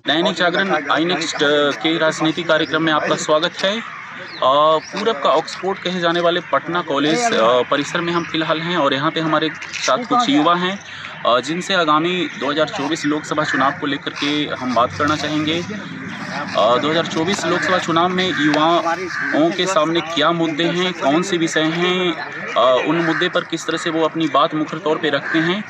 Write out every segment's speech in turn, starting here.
दैनिक जागरण आई next के राजनीति कार्यक्रम में आपका स्वागत है। पूरब का ऑक्सफोर्ड कहे जाने वाले पटना कॉलेज परिसर में हम फिलहाल हैं और यहाँ पे हमारे साथ कुछ युवा हैं जिनसे आगामी 2024 लोकसभा चुनाव को लेकर के हम बात करना चाहेंगे। 2024 लोकसभा चुनाव में युवाओं के सामने क्या मुद्दे हैं, कौन से विषय हैं, उन मुद्दे पर किस तरह से वो अपनी बात मुख्य तौर पे रखते हैं।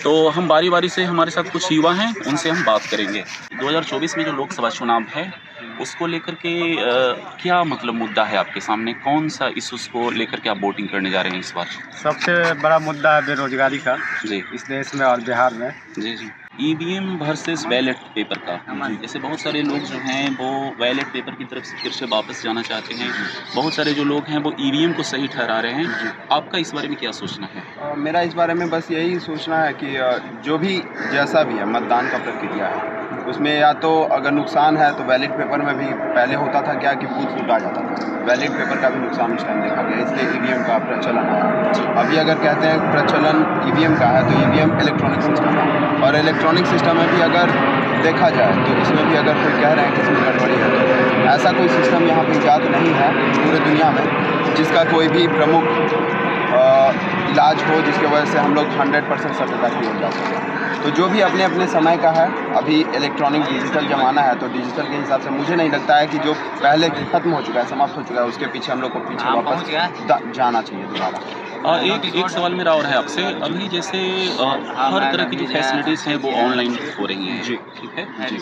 तो हम बारी बारी से, हमारे साथ कुछ युवा हैं, उनसे हम बात करेंगे। 2024 में जो लोकसभा चुनाव है उसको लेकर के क्या मतलब मुद्दा है आपके सामने, कौन सा इशूज़ को लेकर के आप वोटिंग करने जा रहे हैं इस बार? सबसे बड़ा मुद्दा है बेरोजगारी का जी, इस देश में और बिहार में। जी जी। ईवीएम वर्सेस बैलेट पेपर का, जैसे बहुत सारे लोग जो हैं वो बैलेट पेपर की तरफ से फिर से वापस जाना चाहते हैं, बहुत सारे जो लोग हैं वो ईवीएम को सही ठहरा रहे हैं। आपका इस बारे में क्या सोचना है? मेरा इस बारे में बस यही सोचना है कि जो भी जैसा भी है मतदान का प्रक्रिया है उसमें या तो अगर नुकसान है तो बैलेट पेपर में भी पहले होता था क्या कि बूथ लुटा जाता था, बैलेट पेपर का भी नुकसान उस टाइम देखा गया, इसलिए ईवीएम का प्रचलन आया। अभी अगर कहते हैं प्रचलन ईवीएम का है तो ईवीएम इलेक्ट्रॉनिक सिस्टम है और इलेक्ट्रॉनिक सिस्टम में भी अगर देखा जाए तो इसमें भी अगर कोई कह रहे हैं कि इसमें गड़बड़ी है तो ऐसा कोई सिस्टम यहाँ पर इजाद नहीं है पूरे दुनिया में जिसका कोई भी प्रमुख इलाज हो जिसकी वजह से हम लोग 100% सफलता की ओर जा सकें। तो जो भी अपने अपने समय का है, अभी इलेक्ट्रॉनिक डिजिटल ज़माना है तो डिजिटल के हिसाब से मुझे नहीं लगता है कि जो पहले खत्म हो चुका है, समाप्त हो चुका है, उसके पीछे हम लोग को पीछे वापस जाना चाहिए दोबारा। एक सवाल मेरा और है आपसे, अभी जैसे हर तरह की जो फैसिलिटीज़ हैं वो ऑनलाइन हो रही हैं जी, ठीक है जी।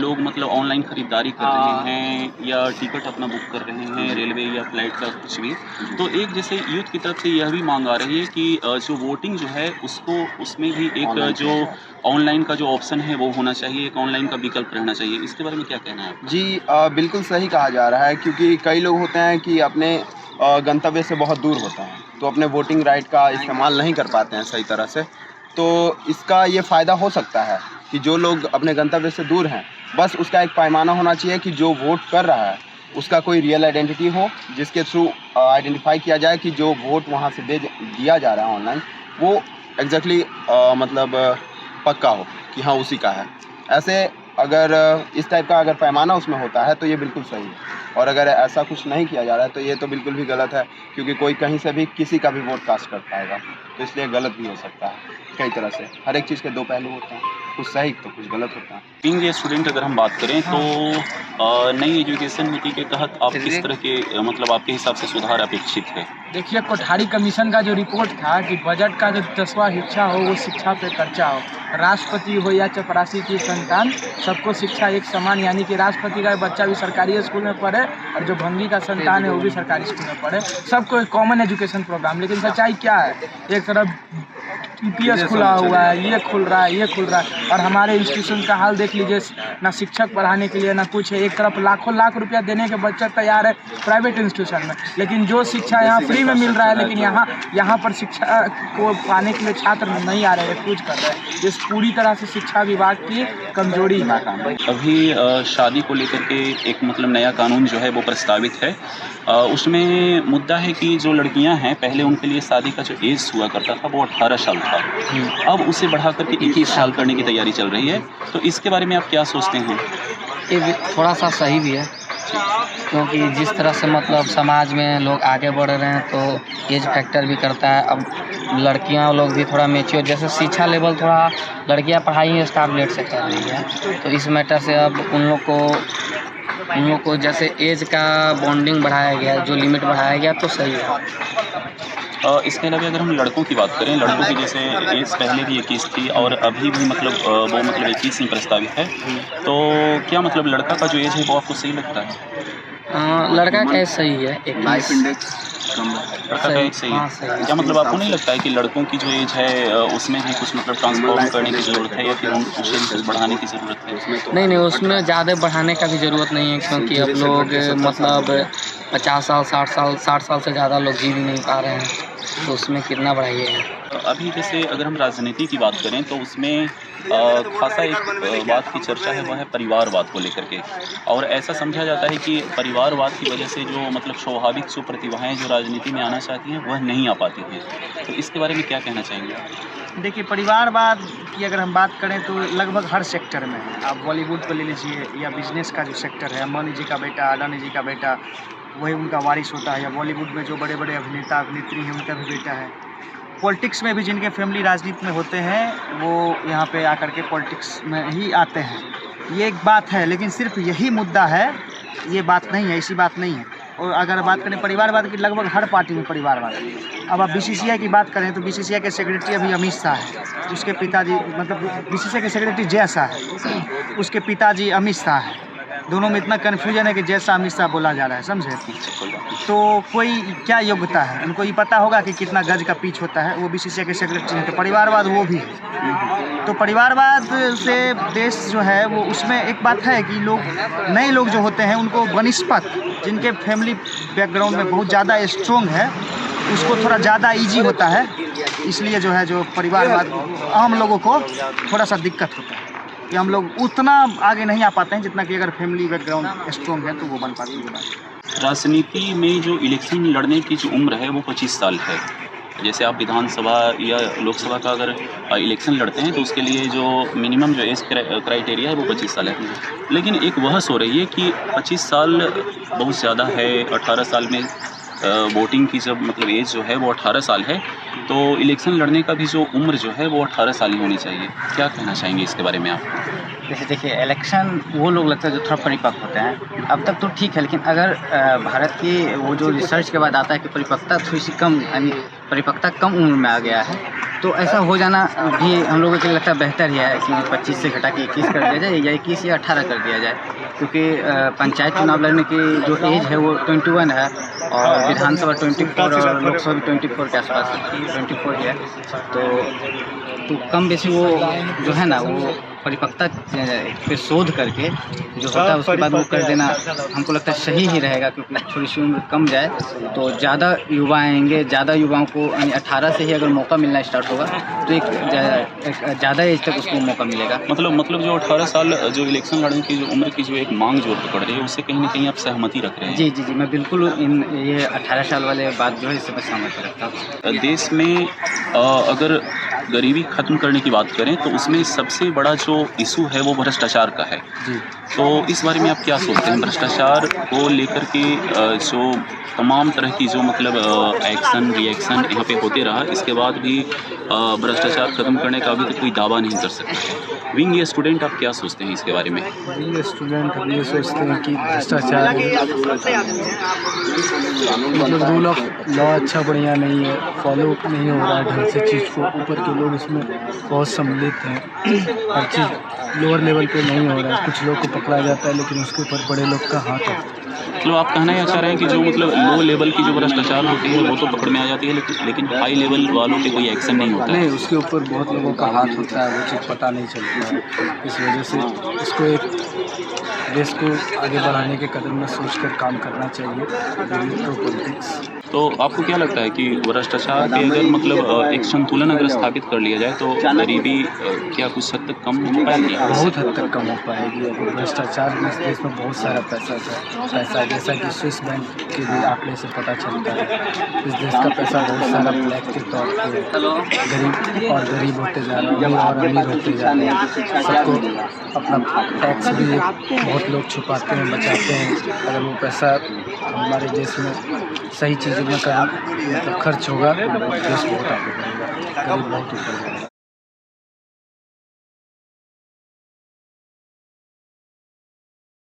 लोग मतलब ऑनलाइन ख़रीदारी कर रहे हैं या टिकट अपना बुक कर रहे हैं रेलवे या फ्लाइट का कुछ भी। तो एक जैसे यूथ की तरफ से यह भी मांग आ रही है कि जो वोटिंग जो है उसको, उसमें भी एक जो ऑनलाइन का जो ऑप्शन है वो होना चाहिए, एक ऑनलाइन का विकल्प रहना चाहिए। इसके बारे में क्या कहना है? जी बिल्कुल सही कहा जा रहा है, क्योंकि कई लोग होते हैं कि अपने गंतव्य से बहुत दूर होते हैं तो अपने वोटिंग राइट का इस्तेमाल नहीं कर पाते हैं सही तरह से। तो इसका ये फ़ायदा हो सकता है कि जो लोग अपने गंतव्य से दूर हैं, बस उसका एक पैमाना होना चाहिए कि जो वोट कर रहा है उसका कोई रियल आइडेंटिटी हो जिसके थ्रू आइडेंटिफाई किया जाए कि जो वोट वहाँ से दिया जा रहा है ऑनलाइन वो एग्जैक्टली मतलब पक्का हो कि हाँ उसी का है। ऐसे अगर इस टाइप का अगर पैमाना उसमें होता है तो ये बिल्कुल सही है, और अगर ऐसा कुछ नहीं किया जा रहा है तो ये तो बिल्कुल भी गलत है, क्योंकि कोई कहीं से भी किसी का भी वोट कास्ट कर पाएगा, तो इसलिए गलत भी हो सकता है। कई तरह से हर एक चीज़ के दो पहलू होते हैं, कुछ सही तो कुछ गलत होता है। बीइंग ए स्टूडेंट अगर हम बात करें तो नई एजुकेशन नीति के तहत आप किस तरह के मतलब आपके हिसाब से सुधार अपेक्षित है? देखिए, कोठारी कमीशन का जो रिपोर्ट था कि बजट का जो 10वां हिस्सा हो वो शिक्षा पे खर्चा हो, राष्ट्रपति हो या चपरासी की संतान, सबको शिक्षा एक समान, यानी कि राष्ट्रपति का बच्चा भी सरकारी स्कूल में पढ़े और जो भंगी का संतान है वो भी सरकारी स्कूल में पढ़े, सबको एक कॉमन एजुकेशन प्रोग्राम। लेकिन सच्चाई क्या है, एक तरफ ईपीएस खुला हुआ है, ये खुल रहा है, ये खुल रहा है, और हमारे इंस्टीट्यूशन का हाल देख लीजिए, ना शिक्षक पढ़ाने के लिए ना कुछ है। एक तरफ लाखों लाख रुपया देने के बच्चे तैयार है प्राइवेट इंस्टीट्यूशन में, लेकिन जो शिक्षा यहाँ फ्री में मिल रहा है, लेकिन यहाँ पर शिक्षा को पाने के लिए छात्र नहीं आ रहे हैं, कुछ कर रहे हैं। इस पूरी तरह से शिक्षा विभाग की कमजोरी है। अभी शादी को लेकर के एक मतलब नया कानून जो है वो प्रस्तावित है, उसमें मुद्दा है कि जो लड़कियां हैं पहले उनके लिए शादी का जो एज हुआ करता था वो 18 साल था, अब उसे बढ़ा करके 21 साल करने की तैयारी चल रही है। तो इसके बारे में आप क्या सोचते हैं? ये थोड़ा सा सही भी है, क्योंकि जिस तरह से मतलब समाज में लोग आगे बढ़ रहे हैं तो एज फैक्टर भी करता है। अब लड़कियां लोग भी थोड़ा मेच्योर, जैसे शिक्षा लेवल थोड़ा लड़कियां पढ़ाई स्टार लेट से कर रही है, तो इस मैटर से अब उन लोग को जैसे एज का बॉन्डिंग बढ़ाया गया, जो लिमिट बढ़ाया गया, तो सही है। इसके अलावा अगर हम लड़कों की बात करें, लड़कों की जैसे एज पहले भी 21 थी और अभी भी मतलब वो मतलब 21 ही प्रस्तावित है, तो क्या मतलब लड़का का जो एज है वो आपको सही लगता है? लड़का का एज सही है, 21 लड़का का एज सही है। क्या मतलब आपको नहीं लगता है कि लड़कों की जो एज है उसमें भी कुछ मतलब ट्रांसफॉर्म करने की ज़रूरत है या फिर उसे बढ़ाने की ज़रूरत है? नहीं, उसमें ज़्यादा बढ़ाने का भी ज़रूरत नहीं है, क्योंकि अब लोग मतलब 50 साल 60 साल से ज़्यादा लोग जी भी नहीं पा रहे हैं। तो उसमें कितना बढ़ाइएगा? अभी जैसे अगर हम राजनीति की बात करें तो उसमें खासा एक बात की चर्चा है, वह है परिवारवाद को लेकर के। और ऐसा समझा जाता है कि परिवारवाद की वजह से जो मतलब स्वाभाविक जो प्रतिभाएं जो राजनीति में आना चाहती हैं वह नहीं आ पाती हैं। तो इसके बारे में क्या कहना चाहेंगे? देखिए, परिवारवाद की अगर हम बात करें तो लगभग हर सेक्टर में है। आप बॉलीवुड को ले लीजिए या बिजनेस का जो सेक्टर है, अंबानी जी का बेटा, अडानी जी का बेटा वही उनका वारिस होता है, या बॉलीवुड में जो बड़े बड़े अभिनेता अभिनेत्री हैं उनका भी बेटा है। पॉलिटिक्स में भी जिनके फैमिली राजनीति में होते हैं वो यहाँ पे आकर के पॉलिटिक्स में ही आते हैं। ये एक बात है, लेकिन सिर्फ यही मुद्दा है, ये बात नहीं है, ऐसी बात नहीं है। और अगर बात करें परिवारवाद की, लगभग हर पार्टी में परिवारवाद है। अब आप बीसीसीआई की बात करें तो बीसीसीआई के सेक्रेटरी अभी अमित शाह है, उसके पिताजी मतलब बीसीसीआई के सेक्रेटरी जय शाह है, उसके पिताजी अमित शाह है। दोनों में इतना कन्फ्यूजन है कि जैसा अमित शाह बोला जा रहा है, समझे? तो कोई क्या योग्यता है, उनको ये पता होगा कि कितना गज का पिच होता है। वो बीसीसीआई के सेक्रेटरी हैं, तो परिवारवाद वो भी है। तो परिवारवाद से देश जो है वो, उसमें एक बात है कि लोग नए लोग जो होते हैं उनको बनिस्पत जिनके फैमिली बैकग्राउंड में बहुत ज़्यादा स्ट्रॉन्ग है उसको थोड़ा ज़्यादा ईजी होता है। इसलिए जो है जो परिवारवाद आम लोगों को थोड़ा सा दिक्कत होता है कि हम लोग उतना आगे नहीं आ पाते हैं जितना कि अगर फैमिली बैकग्राउंड स्ट्रॉन्ग है तो वो बन पाती है। राजनीति में जो इलेक्शन लड़ने की जो उम्र है वो 25 साल है। जैसे आप विधानसभा या लोकसभा का अगर इलेक्शन लड़ते हैं तो उसके लिए जो मिनिमम जो एज क्राइटेरिया है वो 25 साल है। लेकिन एक बहस हो रही है कि 25 साल बहुत ज़्यादा है, 18 साल में वोटिंग की जब मतलब एज जो है वो 18 साल है, तो इलेक्शन लड़ने का भी जो उम्र जो है वो 18 साल ही होनी चाहिए। क्या कहना चाहेंगे इसके बारे में आप? जैसे देखिए, इलेक्शन वो लोग लगता है जो थोड़ा परिपक्व होते हैं। अब तक तो ठीक है, लेकिन अगर भारत की वो जो रिसर्च के बाद आता है कि परिपक्वता थोड़ी सी कम, यानी परिपक्वता कम उम्र में आ गया है, तो ऐसा हो जाना भी हम लोगों के लिए लगता है बेहतर ही है कि 25 से घटा के 21 कर दिया जाए या 21 या 18 कर दिया जाए। क्योंकि पंचायत चुनाव लड़ने की जो एज है वो 21 है और विधानसभा 24 और लोकसभा भी 24 के आसपास है, 24 ही है। तो कम बेसी वो जो है ना वो परिपक्वता पे शोध करके जो होता है उसके बाद वो कर देना हमको लगता है सही ही रहेगा। क्योंकि थोड़ी सी उम्र कम जाए तो ज़्यादा युवा आएंगे, ज़्यादा युवाओं को यानी 18 से ही अगर मौका मिलना स्टार्ट होगा तो एक ज़्यादा एज तक उसको मौका मिलेगा। मतलब जो 18 साल जो इलेक्शन लड़ने की जो उम्र की जो एक मांग जो पड़ रही है उससे कहीं ना कहीं आप सहमति रख रहे हैं? जी जी जी, मैं बिल्कुल ये 18 साल वाले बात जो है इससे मैं सहमति रखता हूँ। देश में अगर गरीबी खत्म करने की बात करें तो उसमें सबसे बड़ा जो इशू है वो भ्रष्टाचार का है जी। तो इस बारे में आप क्या सोचते हैं? भ्रष्टाचार को लेकर के जो तमाम तरह की जो मतलब एक्शन रिएक्शन यहाँ पे होते रहा, इसके बाद भी भ्रष्टाचार खत्म करने का अभी तक कोई दावा नहीं कर सकते। विंग ये स्टूडेंट आप क्या सोचते हैं इसके बारे में? ये स्टूडेंट हम ये सोचते हैं कि भ्रष्टाचार मतलब रूल ऑफ लॉ अच्छा बढ़िया नहीं है, फॉलो नहीं हो रहा है ढंग से चीज़ को। ऊपर के लोग इसमें बहुत सम्मिलित हैं, हर चीज़ लोअर लेवल पे नहीं हो रहा है। कुछ लोग को पकड़ा जाता है लेकिन उसके ऊपर बड़े लोग का हाथ है। मतलब आप कहना यह चाह रहे हैं कि जो मतलब लो लेवल की जो भ्रष्टाचार होती है वो तो पकड़ में आ जाती है, लेकिन हाई लेवल वालों पे कोई एक्शन नहीं होता है? नहीं, उसके ऊपर बहुत लोगों का हाथ होता है, वो चीज़ पता नहीं चलता है। इस वजह से इसको एक देश को आगे बढ़ाने के कदम में सोचकर काम करना चाहिए। तो आपको क्या लगता है कि भ्रष्टाचार पे अगर मतलब एक संतुलन अगर स्थापित कर लिया जाए तो गरीबी क्या कुछ हद तक कम हो पाएगी? बहुत हद तक कम हो पाएगी। और भ्रष्टाचार में इस देश में बहुत सारा पैसा है, जैसा कि स्विस बैंक के भी आंकड़े से पता चलता है। इस देश का पैसा बहुत सारा ब्लैक के तौर पे गरीब होते जा रहे हैं और अमीर होते जा रहे हैं। सबको अपना टैक्स भी बहुत लोग छुपाते हैं, बचाते हैं। अगर वो पैसा हमारे देश में सही चीज़ों में मतलब खर्च होगा तो देश बहुत आगे बढ़ेगा, गरीब बहुत ऊपर जाएगा।